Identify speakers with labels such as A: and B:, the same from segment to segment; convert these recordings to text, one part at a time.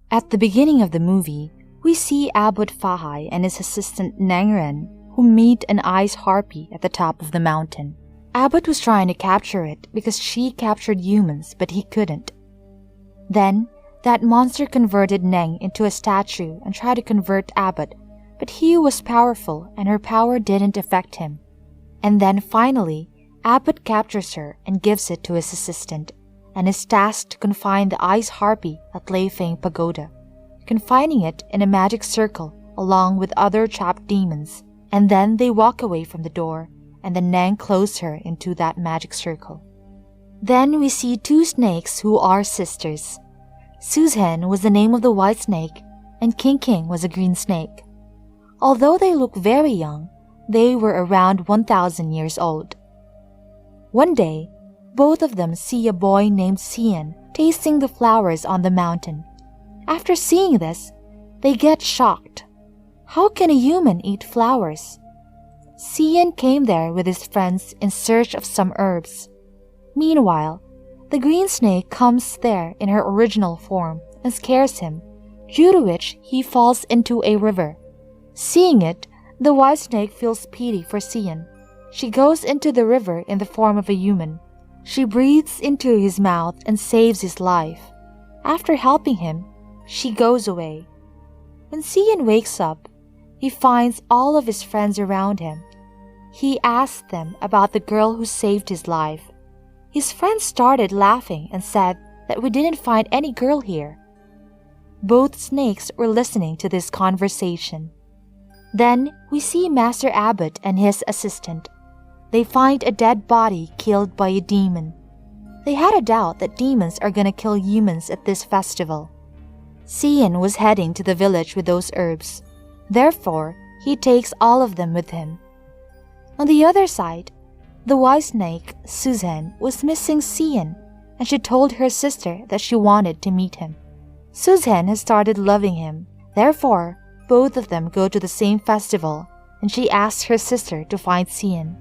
A: At the beginning of the movie, we see Abbot Fahai and his assistant Nangren who meet an ice harpy at the top of the mountain. Abbot was trying to capture it because she captured humans, but he couldn't. Then, that monster converted Neng into a statue and tried to convert Abbot, but he was powerful and her power didn't affect him. And then finally, Abbot captures her and gives it to his assistant, and is tasked to confine the ice harpy at Leifeng Pagoda, confining it in a magic circle along with other trapped demons, and then they walk away from the door, and then Neng closed her into that magic circle. Then we see two snakes who are sisters. Suzhen was the name of the white snake, and King King was a green snake. Although they look very young, they were around 1,000 years old. One day, both of them see a boy named Xian tasting the flowers on the mountain. After seeing this, they get shocked. How can a human eat flowers? Xian came there with his friends in search of some herbs. Meanwhile, the green snake comes there in her original form and scares him, due to which he falls into a river. Seeing it, the white snake feels pity for Xian. She goes into the river in the form of a human. She breathes into his mouth and saves his life. After helping him, she goes away. When Xian wakes up, he finds all of his friends around him. He asks them about the girl who saved his life. His friends started laughing and said that we didn't find any girl here. Both snakes were listening to this conversation. Then we see Master Abbot and his assistant. They find a dead body killed by a demon. They had a doubt that demons are gonna kill humans at this festival. Xian was heading to the village with those herbs. Therefore, he takes all of them with him. On the other side, the white snake, Suzhen, was missing Xian, and she told her sister that she wanted to meet him. Suzhen has started loving him. Therefore, both of them go to the same festival, and she asks her sister to find Xian.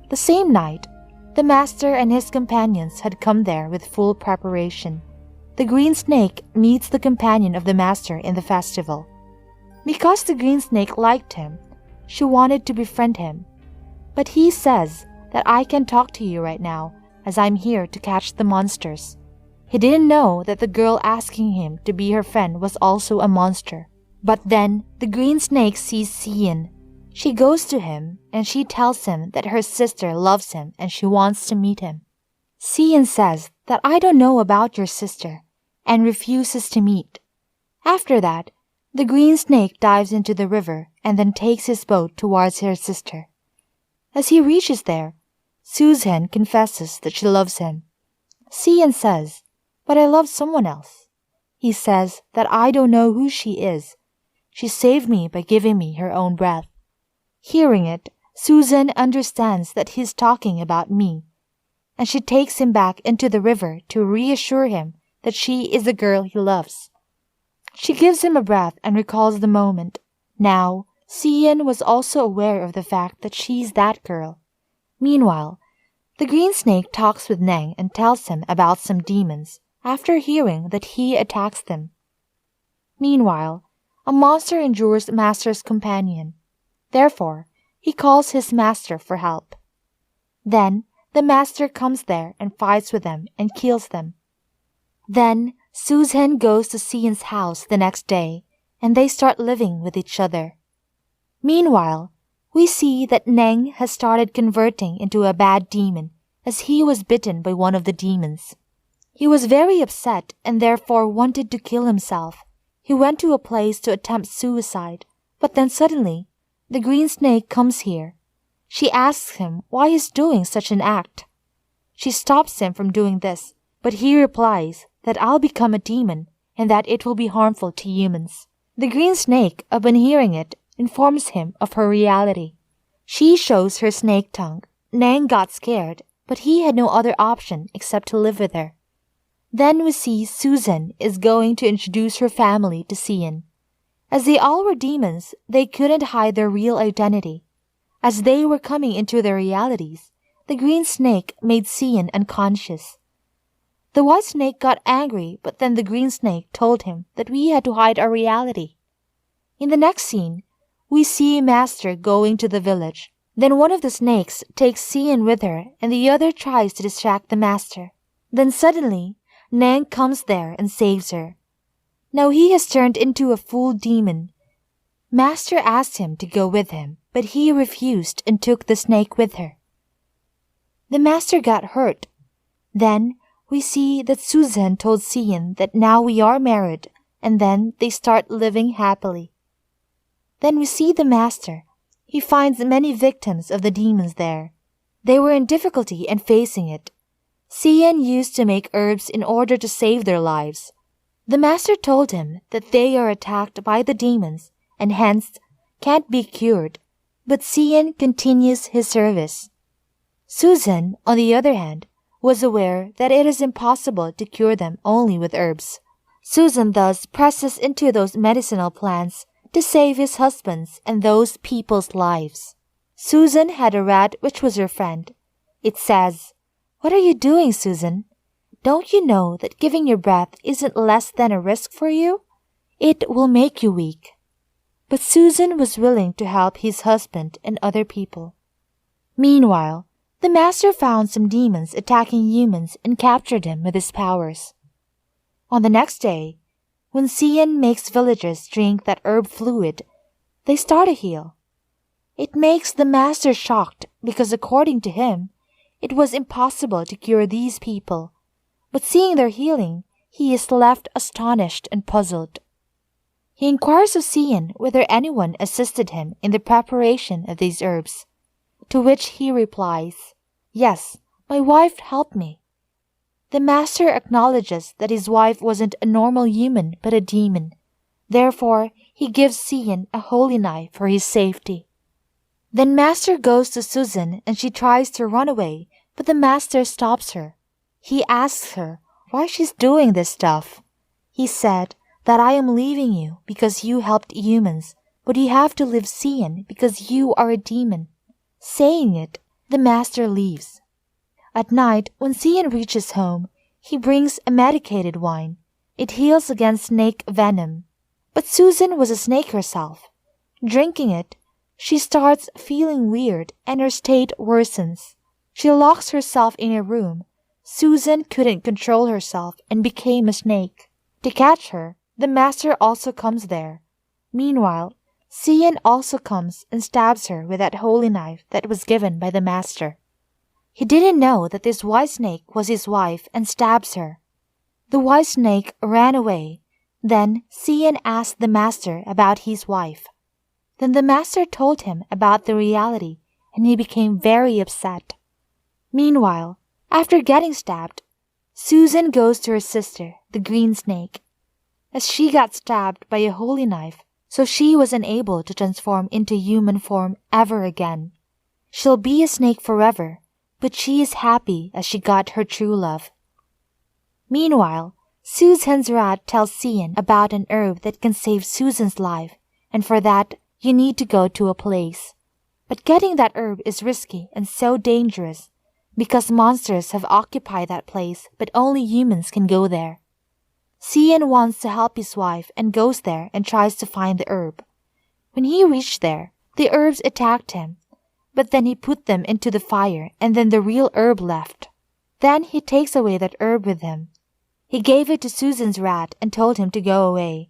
A: The same night, the master and his companions had come there with full preparation. The green snake meets the companion of the master in the festival. Because the green snake liked him, she wanted to befriend him. But he says that I can talk to you right now, as I'm here to catch the monsters. He didn't know that the girl asking him to be her friend was also a monster. But then the green snake sees Xian. She goes to him and she tells him that her sister loves him and she wants to meet him. Xian says that I don't know about your sister and refuses to meet. After that, the green snake dives into the river and then takes his boat towards her sister. As he reaches there, Suzhen confesses that she loves him. Xian says, but I love someone else. He says that I don't know who she is. She saved me by giving me her own breath. Hearing it, Suzhen understands that he's talking about me, and she takes him back into the river to reassure him that she is the girl he loves. She gives him a breath and recalls the moment. Now, Xian was also aware of the fact that she's that girl. Meanwhile, the green snake talks with Neng and tells him about some demons after hearing that he attacks them. Meanwhile, a monster injures Master's companion. Therefore, he calls his master for help. Then, the master comes there and fights with them and kills them. Then, Suzhen goes to Xian's house the next day, and they start living with each other. Meanwhile, we see that Neng has started converting into a bad demon as he was bitten by one of the demons. He was very upset and therefore wanted to kill himself. He went to a place to attempt suicide, but then suddenly, the green snake comes here. She asks him why he's doing such an act. She stops him from doing this, but he replies that I'll become a demon and that it will be harmful to humans. The green snake, upon hearing it, informs him of her reality. She shows her snake tongue. Neng got scared, but he had no other option except to live with her. Then we see Suzhen is going to introduce her family to Xian. As they all were demons, they couldn't hide their real identity. As they were coming into their realities, the green snake made Xian unconscious. The white snake got angry, but then the green snake told him that we had to hide our reality. In the next scene, we see Master going to the village. Then one of the snakes takes Sian with her and the other tries to distract the Master. Then suddenly, Nang comes there and saves her. Now he has turned into a full demon. Master asked him to go with him, but he refused and took the snake with her. The Master got hurt. Then we see that Susan told Sian that now we are married, and then they start living happily. Then we see the Master. He finds many victims of the demons there. They were in difficulty and facing it. Sian used to make herbs in order to save their lives. The Master told him that they are attacked by the demons and hence can't be cured, but Sian continues his service. Susan, on the other hand, was aware that it is impossible to cure them only with herbs. Susan thus presses into those medicinal plants to save his husband's and those people's lives. Susan had a rat which was her friend. It says, "What are you doing, Susan? Don't you know that giving your breath isn't less than a risk for you? It will make you weak." But Susan was willing to help his husband and other people. Meanwhile, the Master found some demons attacking humans and captured him with his powers. On the next day, when Sian makes villagers drink that herb fluid, they start to heal. It makes the Master shocked because according to him, it was impossible to cure these people. But seeing their healing, he is left astonished and puzzled. He inquires of Sian whether anyone assisted him in the preparation of these herbs, to which he replies, "Yes, my wife helped me." The Master acknowledges that his wife wasn't a normal human but a demon. Therefore, he gives Sian a holy knife for his safety. Then Master goes to Susan and she tries to run away, but the Master stops her. He asks her why she's doing this stuff. He said that I am leaving you because you helped humans, but you have to leave Sian because you are a demon. Saying it, the Master leaves. At night, when Sian reaches home, he brings a medicated wine. It heals against snake venom. But Susan was a snake herself. Drinking it, she starts feeling weird and her state worsens. She locks herself in a room. Susan couldn't control herself and became a snake. To catch her, the Master also comes there. Meanwhile, Sian also comes and stabs her with that holy knife that was given by the Master. He didn't know that this white snake was his wife and stabs her. The white snake ran away. Then Sian asked the Master about his wife. Then the Master told him about the reality and he became very upset. Meanwhile, after getting stabbed, Susan goes to her sister, the green snake. As she got stabbed by a holy knife, so she was unable to transform into human form ever again. She'll be a snake forever, but she is happy as she got her true love. Meanwhile, Susan's rat tells Sian about an herb that can save Susan's life, and for that, you need to go to a place. But getting that herb is risky and so dangerous, because monsters have occupied that place, but only humans can go there. Sian wants to help his wife and goes there and tries to find the herb. When he reached there, the herbs attacked him, but then he put them into the fire and then the real herb left. Then he takes away that herb with him. He gave it to Susan's rat and told him to go away.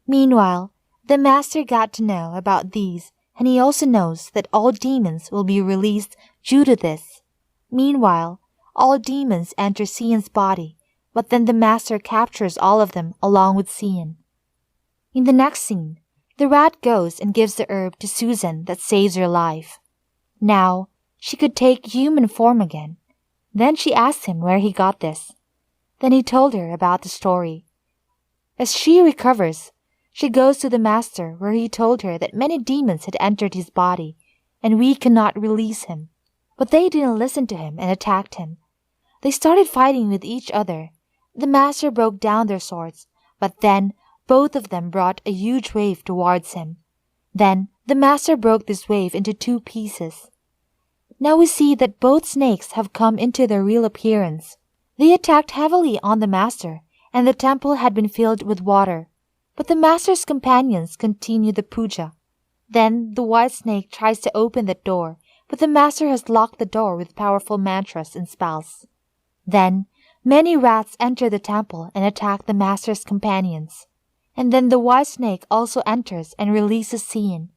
A: Meanwhile, the Master got to know about these, and he also knows that all demons will be released due to this. Meanwhile, all demons enter Sian's body, but then the Master captures all of them along with Sian. In the next scene, the rat goes and gives the herb to Susan that saves her life. Now, she could take human form again. Then she asked him where he got this. Then he told her about the story. As she recovers, she goes to the Master where he told her that many demons had entered his body, and we could not release him. But they didn't listen to him and attacked him. They started fighting with each other. The Master broke down their swords, but then both of them brought a huge wave towards him. Then the Master broke this wave into 2 pieces. Now we see that both snakes have come into their real appearance. They attacked heavily on the master, and the temple had been filled with water. But the master's companions continued the puja. Then the white snake tries to open that door, but the master has locked the door with powerful mantras and spells. Then many rats enter the temple and attack the master's companions. And then the white snake also enters and releases Cian.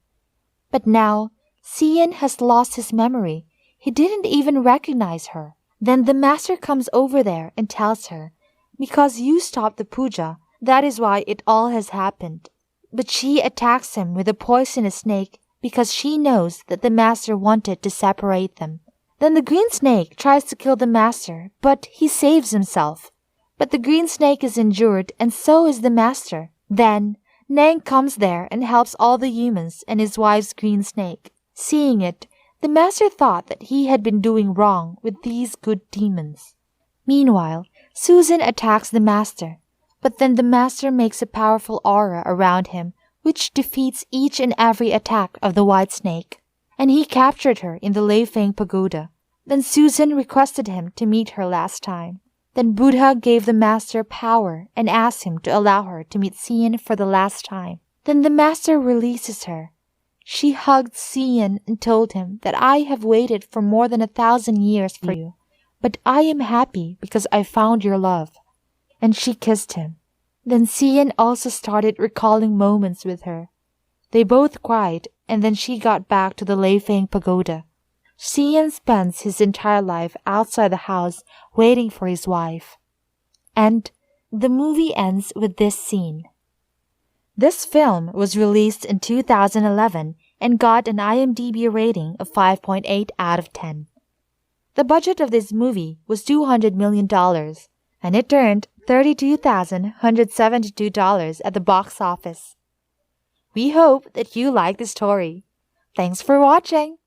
A: But now Cian has lost his memory. He didn't even recognize her. Then the master comes over there and tells her, "Because you stopped the puja, that is why it all has happened." But she attacks him with a poisonous snake because she knows that the master wanted to separate them. Then the green snake tries to kill the master, but he saves himself. But the green snake is injured, and so is the master. Then Nang comes there and helps all the humans and his wife's green snake. Seeing it, the master thought that he had been doing wrong with these good demons. Meanwhile, Susan attacks the master, but then the master makes a powerful aura around him which defeats each and every attack of the white snake. And he captured her in the Lei Feng pagoda. Then Susan requested him to meet her last time. Then Buddha gave the master power and asked him to allow her to meet Cian for the last time. Then the master releases her. She hugged Cian and told him that I have waited for more than 1,000 years for you, but I am happy because I found your love. And she kissed him. Then Cian also started recalling moments with her. They both cried, and then she got back to the Lei Feng pagoda. Cian spends his entire life outside the house waiting for his wife. And the movie ends with this scene. This film was released in 2011 and got an IMDb rating of 5.8 out of 10. The budget of this movie was $200 million, and it earned $32,172 at the box office. We hope that you like the story. Thanks for watching!